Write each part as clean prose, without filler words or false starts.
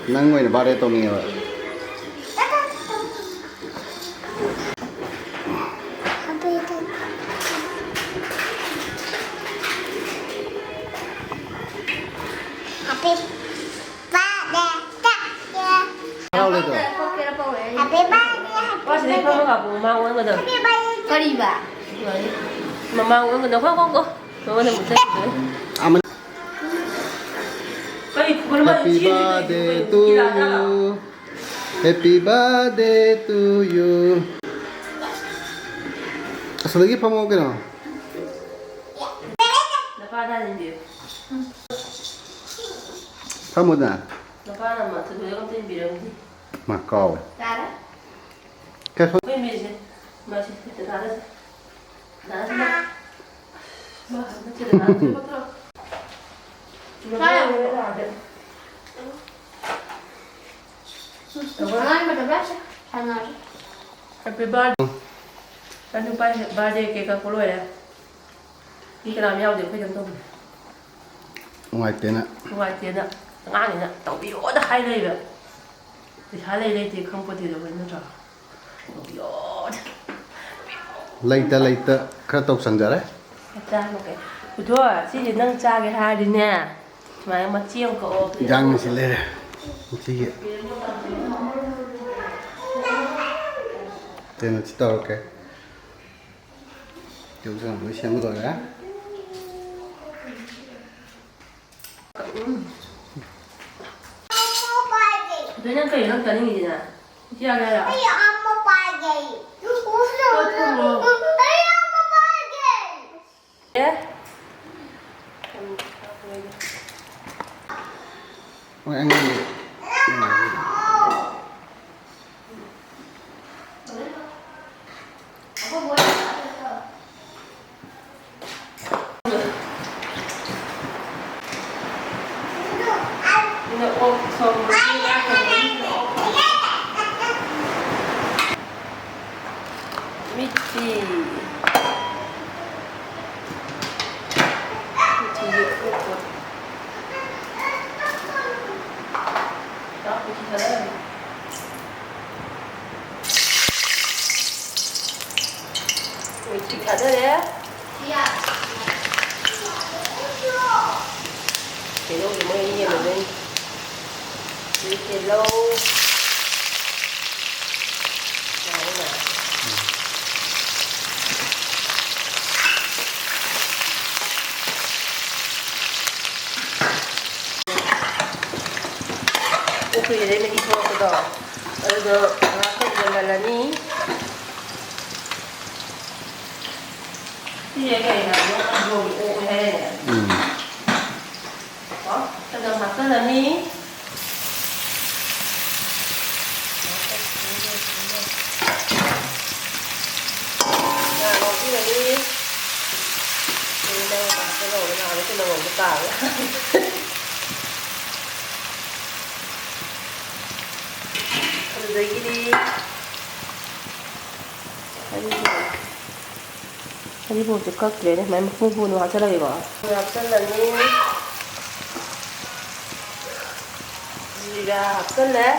Nang ngồi ba đây tao nghe rồi. Đâu lên rồi. Có gì không gặp mau ăn rồi. Có đi bà. Mà mau ăn rồi không có. Mà ăn một chút. Happy birthday to you. Happy birthday to you. Asal lagi apa mau kena? Dapat ada ni dia. Kamu dah? Dapat nama tu dia kan tu bilang ni. Macau. Cara? Kau? Masih kita ada. Ada. Mah, macam ada betul. Saya ada. Sebenarnya macam biasa. Sangat. Happy birthday. Anh chụp birthday kể cả cô lôi đấy. Đi cái làm nhau thì phải chấm tôm. Ngoài tiền ạ. Ngoài tiền ạ. Ngang này nè, tàu bị ổ đã hai đây vậy. Thì hai đây thì không có thì được nó trò. Tàu bị ổ. Later, khá tốt sang giờ đấy. Cha một cái. Ủa thôi, chị chỉ nâng cha cái hai đi nè. Mà em mà chiêu cậu. Jangan sih leh. Cik. Tên là chị tao ok. Chúng ta mới xem rồi đó. Đứa nhân cây nó cần gì nè? Chị ăn đây à? Ôi ăn gì? Chị thật đấy. Thì lâu thì mới nhìn được đi. Thì lâu. Đấy mà. Ok, đây mình đi thôi cái đó. Ở đó, nó không cần là ní. Cái này là nó gồm ổ hay này. Đó, cho nên mặt rất là ní. Rồi, một cái này đi. Đây đâu, cái đầu cái nào đấy, cái đầu cái tảo đấy. Ăn giấy đi. đi bộ chụp các cái này, mấy phun phun vào cho đây bỏ. Học sinh là như gì là học sinh đấy.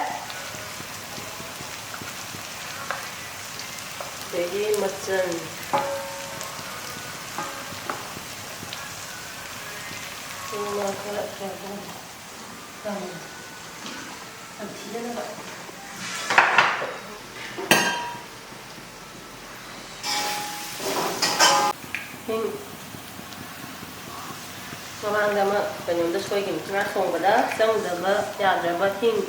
Để đi mặt trần. Nhưng mà có lại phải không? Thậm chí là vậy. Mamang dama kanyum da soy kim tuna song bada sang dama ya dama ting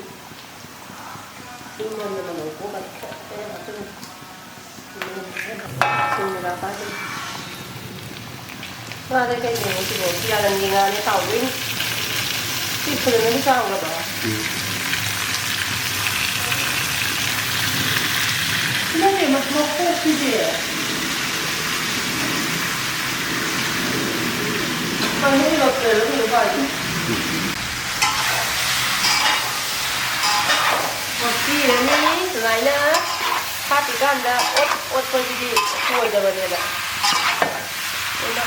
ting nam nam ko ba ka ya tu ting ra pa ti wa da kai ni ti bo ti ya lan ni nga ni tao ni ti phun ni sao ga ba nó để mà nó khô thì gì Không có lột từ nó nhiều vậy. Một chi nữa đi, lại nữa. Phát thì gan ra, ốt coi đi, cua rồi vậy nè. Đây đó.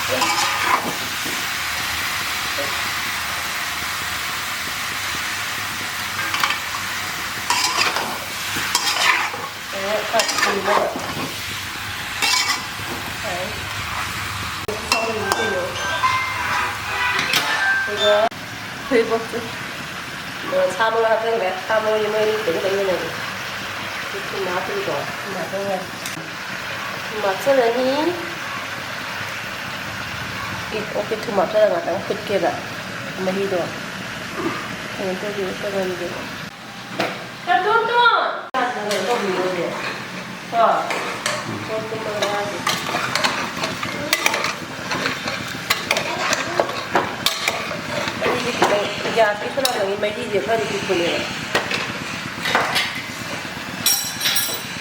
딱 굴려. 성이고요. 이거 회버스. 뭐 사물 하던 게 사물 이메일 등등이는 이렇게 놔두고 놔두고 토마토는 이렇게 토마토를 갖다가 흩게다 마히도 이거 떠가지고 자 똠똠 하는 거 이거지 자 똠똠 해야지 이게 아직 소나무이 마히지 가지 기쁘네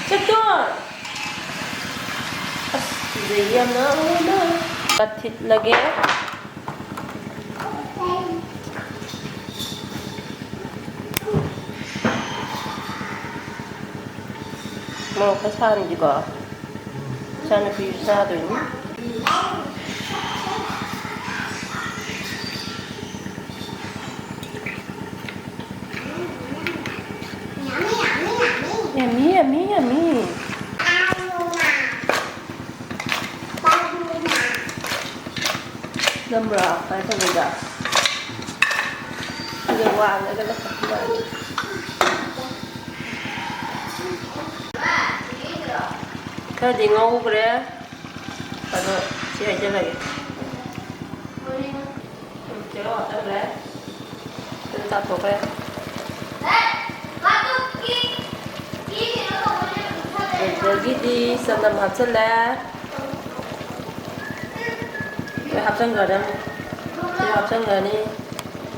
자 똠 이제 이하나 thịt là ghé mau cái san gì cả san phi sa rồi yummy yummy yummy đâm ra phải không được đâu giờ qua nữa cái nó sạch lại cái gì ngon 그래 바로 제가 이제 가게 제가 왔다 그래 그래서 다 먹어요 여기디 쌈담 합칠래 합성 거는 이 합성 거니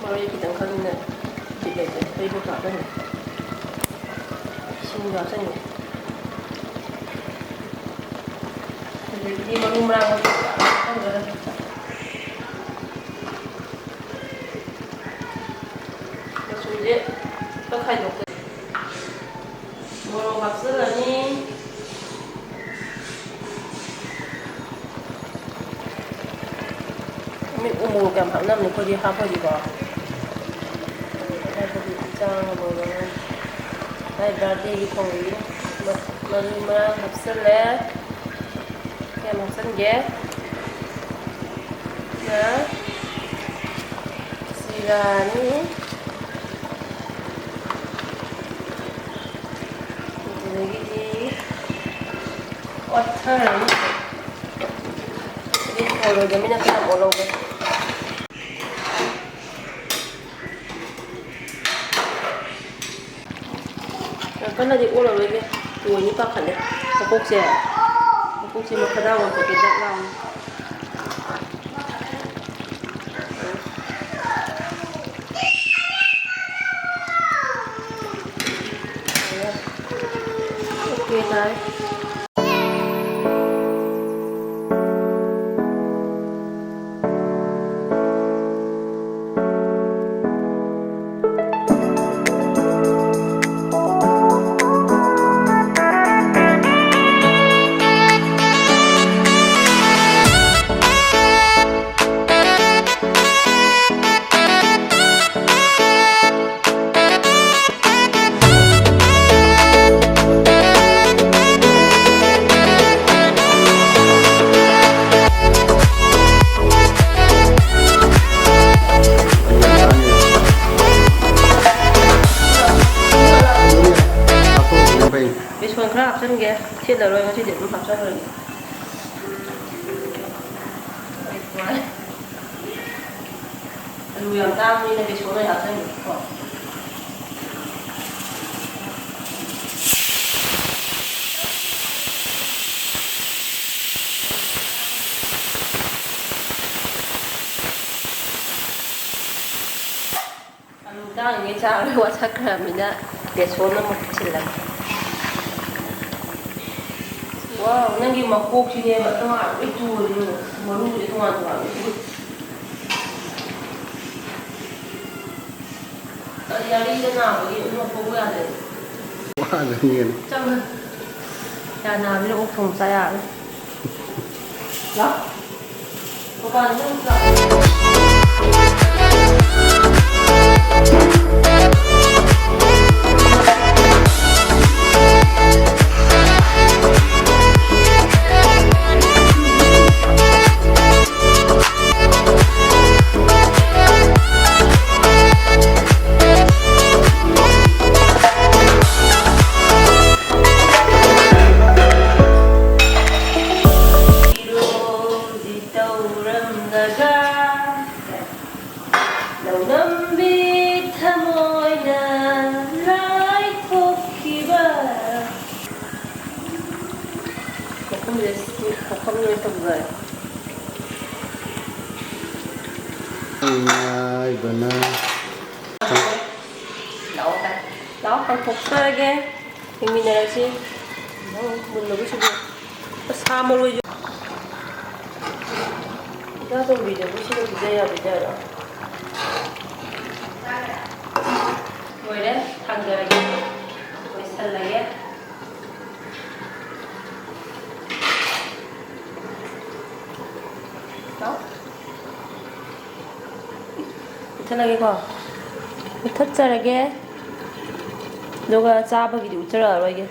머리 기둥 거기는 집에 이제 회복 가는 신경 합성이 이 머리랑 합성 거는 그래서 이제 또 가지 먹고 뭐로 밥 쓰려니 뭐 그냥 방남은 거기 하버리고 하버리 짱 뭐는 나이 브라디 통이 머리만 합슬래 그냥 합선 게 나 시간이 여기 어떤 이 올라오면 그냥 올라오게 cái này thì ô là cái tuổi như bác hẳn đấy một cốc chè mà khá đau rồi phải cái dạng lòng ok đấy 합천 게 thiết rồi nó chỉ để nó hợp chân rồi lùi làm tam đi là cái số này hợp chân được đang cái chảo này quá chắc là mình đã để số nó một chỉ là wow, nanti makuk sini macam itu malu itu macam itu. Tadi hari itu nak bagi makuk ada. Wah, dingin. Jangan. Jangan ambil ukung saya. Lah. Bukan juga. ꯊꯝꯖꯔꯦ. ꯉꯥꯏꯕꯅ ꯂꯥꯎ ꯀꯪꯊꯣꯛꯆꯔꯒꯦ. ꯌꯦꯡꯃꯤꯟꯅꯔꯁꯤ. ꯃꯨꯜꯂꯕꯁꯤꯕꯨ ꯁꯥ ꯃꯔꯣꯏꯁꯨ ꯏꯆꯥꯇꯣꯝꯕꯤꯗꯕꯨ ꯁꯤꯗ ꯄꯤꯖ ꯌꯥꯕꯤꯗꯔꯣ. ꯂꯣꯏꯔꯦ. ꯊꯥꯡꯖꯔꯒꯦ. ꯂꯣꯏꯁꯜꯂꯒꯦ. ꯃꯨꯊꯠꯂꯒꯦꯀꯣ. ꯃꯨꯊꯠꯆꯔꯒꯦ. ꯑꯗꯨꯒ ꯆꯥꯕꯒꯤꯗꯤ ꯎꯠꯆꯔꯛꯑꯔꯣꯏꯒꯦ.